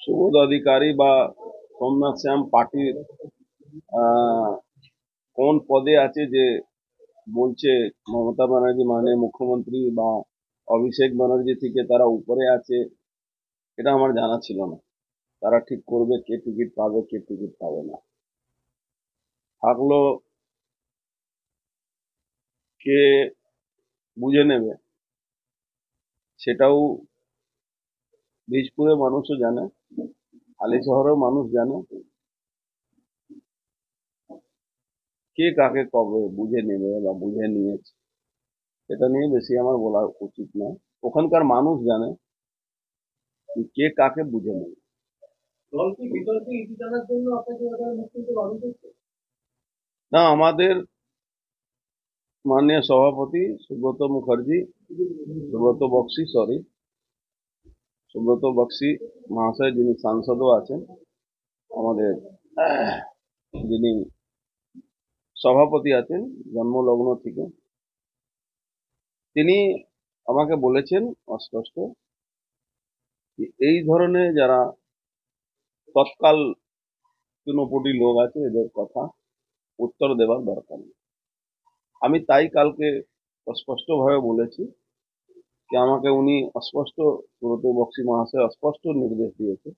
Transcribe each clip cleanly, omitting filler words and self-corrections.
সুবোধ অধিকারী বা সোমনাথ শ্যাম পার্টির কোন পদে আছে যে বলছে মমতা ব্যানার্জি মানে মুখ্যমন্ত্রী বা অভিষেক ব্যানার্জি থেকে তারা উপরে আছে, এটা আমার জানা ছিল না। তারা ঠিক করবে কে টিকিট পাবে কে টিকিট পাবে না। থাকলো কে বুঝে নেবে সেটাও বীজপুরের মানুষও জানে, হালি শহরের মানুষ জানে। কে কাকে কবে বুঝে নেবে বা বুঝে নিয়েছে এটা নিয়ে বেশি আমার বলা উচিত নয়। ওখানকার মানুষ জানে কে কাকে বুঝে নেবে। না, আমাদের মাননীয় সভাপতি সুব্রত মুখার্জি, সুব্রত বক্সি মহাশয়, যিনি সাংসদও আছেন, আমাদের যিনি সভাপতি আছেন জন্মলগ্ন থেকে, তিনি আমাকে বলেছেন অস্পষ্ট এই ধরনের যারা তৎকাল তৃণমূলী লোক আছে এদের কথা উত্তর দেওয়ার দরকার নেই। আমি তাই কালকে স্পষ্টভাবে বলেছি যে আমাকে উনি অস্পষ্ট, সুব্রত বক্সি মহাশয় অস্পষ্ট নির্দেশ দিয়েছে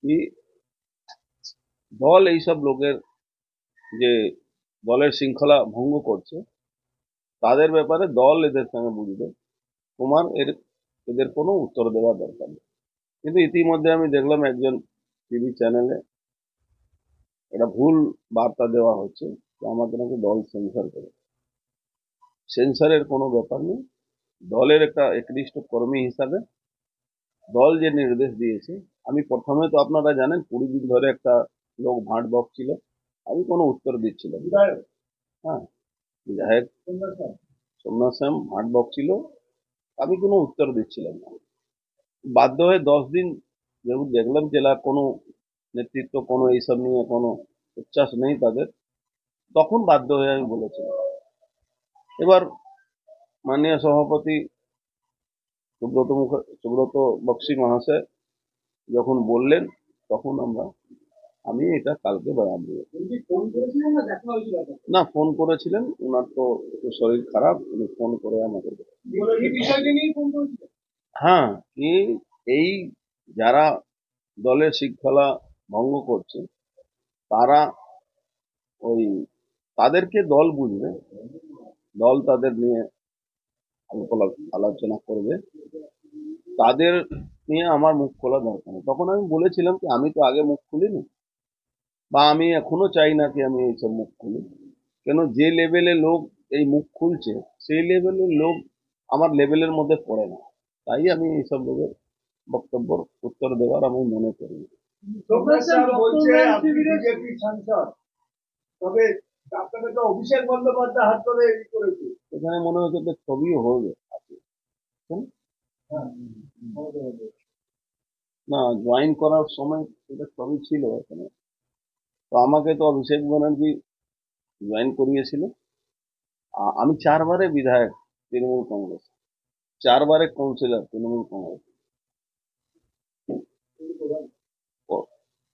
কি দল এইসব লোকের যে দলের শৃঙ্খলা ভঙ্গ করছে তাদের ব্যাপারে দল এদের সঙ্গে বুঝবে, তোমার এদের কোনো উত্তর দেওয়ার দরকার নেই। কিন্তু ইতিমধ্যে আমি দেখলাম একজন টিভি চ্যানেলে এটা ভুল বার্তা দেওয়া হচ্ছে যে আমাকে নাকি দল সেন্সার করে। সেন্সারের কোনো ব্যাপার নেই। দলের একটা একনিষ্ঠ কর্মী হিসাবে দল যে নির্দেশ দিয়েছে, আমি প্রথমে তো আপনারা জানেন 20 দিন ধরে একটা লোক ভাঁট বকছিল, আমি কোনো উত্তর দিচ্ছিলাম না। হ্যাঁ, বিধায়ক সোমনাথ শ্যাম ভাঁট বকছিল, আমি কোনো উত্তর দিচ্ছিলাম না। বাধ্য হয়ে 10 দিন যেহেতু দেখলাম জেলা কোনো নেতৃত্ব কোনো এইসব নিয়ে কোনো উচ্ছ্বাস নেই তাদের, তখন বাধ্য হয়ে আমি বলেছিলাম। এবার মাননীয় সভাপতি সুব্রত বক্সি মহাশয় যখন বললেন তখন আমি এটা কালকে বয়ান দিয়েছি। না, ফোন করেছিলেন, ওনার তো একটু শরীর খারাপ, উনি ফোন করে আমাকে হ্যাঁ, কি এই যারা দলের শৃঙ্খলা ভঙ্গ করছে তারা ওই তাদেরকে দল বুঝবে, দল তাদের নিয়ে আলোচনা করবে, তাদের নিয়ে আমার মুখ খোলা দরকার নেই। তখন আমি বলেছিলাম কি আমি তো আগে মুখ খুলিনি বা আমি এখনো চাই না কি আমি এইসব মুখ খুলি, কেন যে লেভেলে লোক এই মুখ খুলছে সেই লেভেলের লোক আমার লেভেলের মধ্যে পড়ে না, তাই আমি এইসব লোকের বক্তব্য উত্তর দেওয়ার আমি মনে করি। তবে আপনাকে তো অভিষেক বন্দ্যোপাধ্যায় হাত ধরে করেছে, এখানে মনে হচ্ছে যে ছবিও হবে আছে। না, জয়েন করার সময় এটা ছবি ছিল এখানে। তো আমাকে তো অভিষেক ব্যানার্জি জয়েন করিয়েছিল। আমি 4বারে বিধায়ক তৃণমূল কংগ্রেস, 4বারে কাউন্সিলর তৃণমূল কংগ্রেস।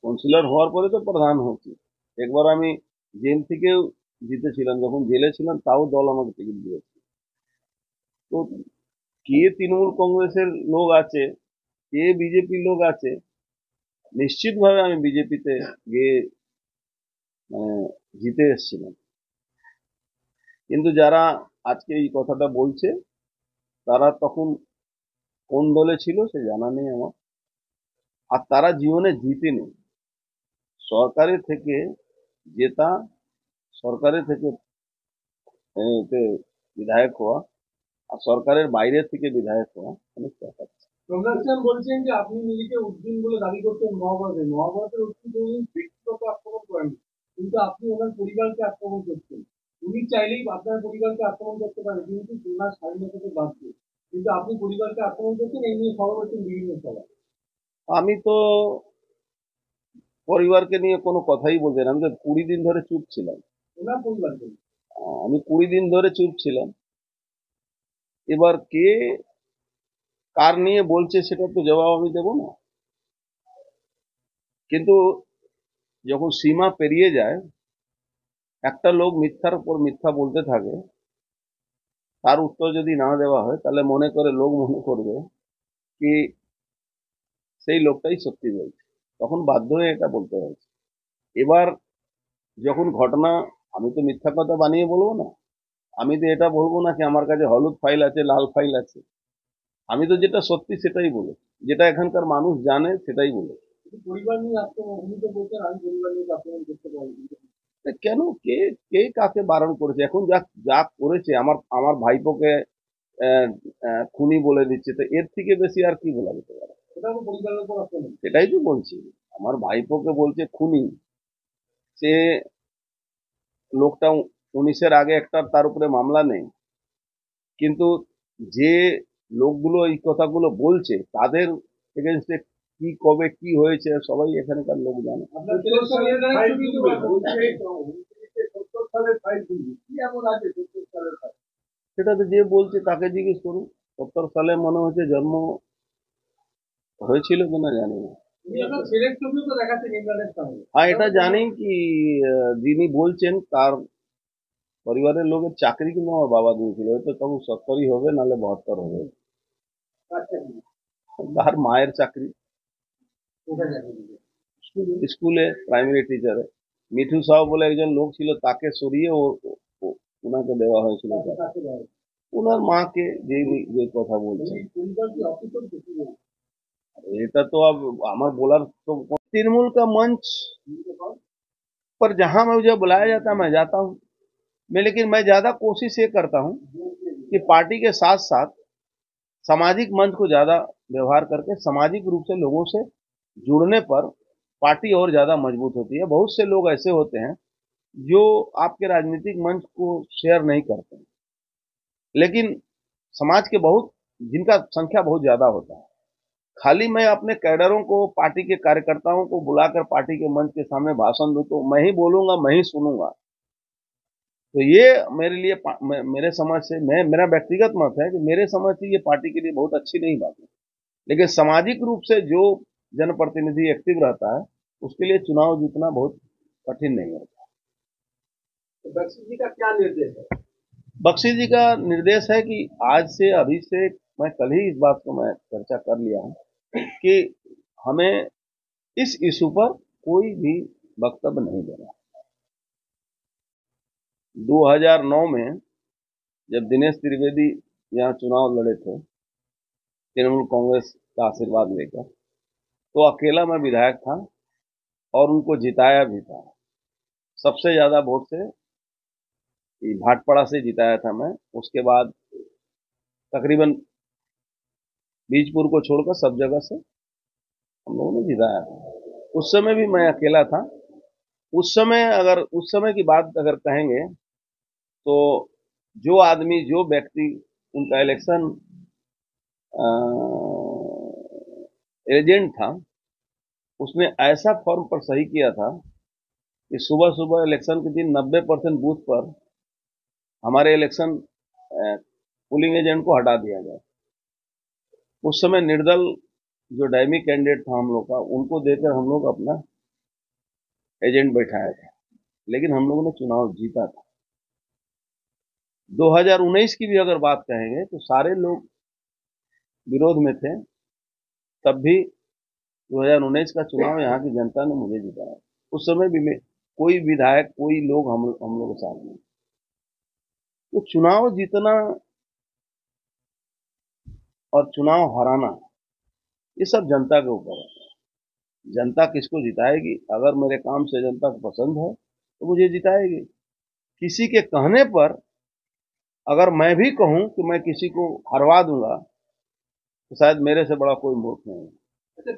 কাউন্সিলর হওয়ার পরে তো প্রধান হয়েছি। একবার আমি জেল থেকেও জিতেছিলাম, যখন জেলে ছিলাম তাও দল আমাকে টিকিট দিয়েছে। তো কে তৃণমূল কংগ্রেসের লোক আছে কে বিজেপির লোক আছে, নিশ্চিতভাবে আমি বিজেপিতে গিয়ে মানে জিতে এসেছিলাম। কিন্তু যারা আজকে এই কথাটা বলছে তারা তখন কোন দলে ছিল সে জানা নেই আমার, আর তারা জীবনে জিতেনি। সরকারের থেকে জেতা, সরকারের থেকে এতে বিধায়ক হওয়া আর সরকারের বাইরে থেকে বিধায়ক হওয়া অনেক তফাৎ। প্রজ্ঞান বলছেন যে আপনি নিজেকে উদ্দিন বলে দাবি করতেন মহাভারতের উদ্দিন ব্যক্তিগত আক্রমণ করেন, কিন্তু আপনি ওনার পরিবারকে আক্রমণ করছেন। উনি চাইলেই আপনার পরিবারকে আক্রমণ করতে পারেন কিন্তু ওনার স্বাধীনতাকে বাদ দিয়ে, কিন্তু আপনি পরিবারকে আক্রমণ করছেন, এই নিয়ে খবর হচ্ছেন বিভিন্ন সভায়। আমি তো পরিবারকে নিয়ে কোনো কথাই বলছি না, আমি তো 20 দিন ধরে চুপ ছিলাম। ওনার পরিবারকে আমি 20 দিন ধরে চুপ ছিলাম। এবার কে কার নিয়ে বলছে সেটা তো জবাব আমি দেবো না। কিন্তু যখন সীমা পেরিয়ে যায়, একটা লোক মিথ্যার উপর মিথ্যা বলতে থাকে, তার উত্তর যদি না দেওয়া হয় তাহলে লোক মনে করবে কি সেই লোকটাই সত্যি বলছে, তখন বাধ্য হয়ে এটা বলতে হয়েছে। এবার যখন ঘটনা, আমি তো মিথ্যা কথা বানিয়ে বলবো না, আমি তো এটা বলবো না কি আমার কাছে হলুদ ফাইল আছে, লাল ফাইল আছে। আমি তো যেটা সত্যি সেটাই বলে, যেটা এখানকার মানুষ জানে সেটাই বলে। পরিবার নিয়ে আক্রমণ, উনি তো বলছেন আমি পরিবার নিয়ে আক্রমণ করতে পারি। কেন, কে কে কাকে বারণ করেছে? এখন যা যা করেছে, আমার আমার ভাইপোকে খুনি বলে দিচ্ছে, তো এর থেকে বেশি আর কি বলা যেতে পারে? সেটা তো পরিবারের উপর আক্রমণ। সেটাই তো বলছি, আমার ভাইপোকে বলছে খুনি। সে লোকটা 19-এর আগে একটা তার উপরে মামলা নেই, কিন্তু যে লোকগুলো এই কথাগুলো বলছে তাদের এগেনস্টে কি কবে কি হয়েছে সবাই এখানকার লোক জানে। আপনার ছেলের সঙ্গে ফাইল তুলবে, বলছে 70 সালের ফাইল তুলবে, কি এমন আছে 70 সালের ফাইল? সেটা তো যে বলছে তাকে জিজ্ঞেস করুন। 70 সালে মনে হচ্ছে জন্ম হয়েছিল কিনা জানি না। উনি আপনার ছেলের ছবিও তো দেখাচ্ছেন ইমরানের সঙ্গে। হ্যাঁ, এটা জানি কি যিনি বলছেন তার পরিবারের লোকের চাকরি কিন্তু আমার বাবা দিয়েছিল, হয়তো তখন 70-ই হবে, নাহলে 72 হবে। আচ্ছা, তার মায়ের চাকরি কোথায় যাবেন? স্কুলে প্রাইমারি টিচারে। মিঠু সাউ বলে একজন লোক ছিল, তাকে সরিয়ে ওনাকে দেওয়া হয়েছিল। কাকে দেওয়া হবে? ওনার মাকে, যে যে কথা বলছে, এই পরিবার কি অকৃতজ্ঞ কি বলবো? এটা তো अब আমার বলার তো। तृणमूल का मंच पर जहां मुझे बुलाया जाता है मैं जाता हूं, लेकिन मैं ज्यादा कोशिश ये करता हूं कि पार्टी के साथ साथ सामाजिक मंच को ज्यादा व्यवहार करके सामाजिक रूप से लोगों से जुड़ने पर पार्टी और ज्यादा मजबूत होती है। बहुत से लोग ऐसे होते हैं जो आपके राजनीतिक मंच को शेयर नहीं करते, लेकिन समाज के बहुत, जिनका संख्या बहुत ज्यादा होता है, खाली मैं अपने कैडरों को, पार्टी के कार्यकर्ताओं को बुलाकर पार्टी के मंच के सामने भाषण दूं तो मैं ही बोलूंगा, मैं ही सुनूंगा, तो ये मेरे लिए मेरे समझ से, मेरा व्यक्तिगत मत है कि मेरे समझ से ये पार्टी के लिए बहुत अच्छी नहीं बात है। लेकिन सामाजिक रूप से जो जनप्रतिनिधि एक्टिव रहता है उसके लिए चुनाव जीतना बहुत कठिन नहीं होता। तो बख्शी जी का क्या निर्देश है? बख्शी जी का निर्देश है कि आज से, अभी से, मैं कल ही इस बात को मैं चर्चा कर लिया हूं कि हमें इस इशू पर कोई भी वक्तव्य नहीं देना। 2009 में जब दिनेश त्रिवेदी यहाँ चुनाव लड़े थे तृणमूल कांग्रेस का आशीर्वाद लेकर, तो अकेला मैं विधायक था और उनको जिताया भी था। सबसे ज्यादा वोट से भाटपाड़ा से जिताया था मैं। उसके बाद तकरीबन बीजपुर को छोड़कर सब जगह से हम लोगों ने जिताया था। उस समय भी मैं अकेला था। उस समय की बात अगर कहेंगे तो जो आदमी, जो व्यक्ति उनका इलेक्शन एजेंट था, उसने ऐसा फॉर्म पर सही किया था कि सुबह सुबह इलेक्शन के दिन 90% बूथ पर हमारे इलेक्शन पोलिंग एजेंट को हटा दिया गया। उस समय निर्दल जो डायमी कैंडिडेट था हम लोग का, उनको देकर हम लोग अपना एजेंट बैठाया था, लेकिन हम लोगों ने चुनाव जीता था। 2019 की भी अगर बात कहेंगे तो सारे लोग विरोध में थे, तब भी 2019 का चुनाव यहाँ की जनता ने मुझे जिताया। उस समय भी कोई विधायक, कोई लोग हम लोग के साथ नहीं। तो चुनाव जीतना और चुनाव हराना, ये सब जनता के ऊपर है। जनता किसको जिताएगी? अगर मेरे काम से जनता को पसंद है तो मुझे जिताएगी। किसी के कहने पर अगर मैं भी कहूं कि मैं किसी को हरवा दूंगा तो शायद मेरे से बड़ा कोई मूर्ख नहीं है। अच्छा,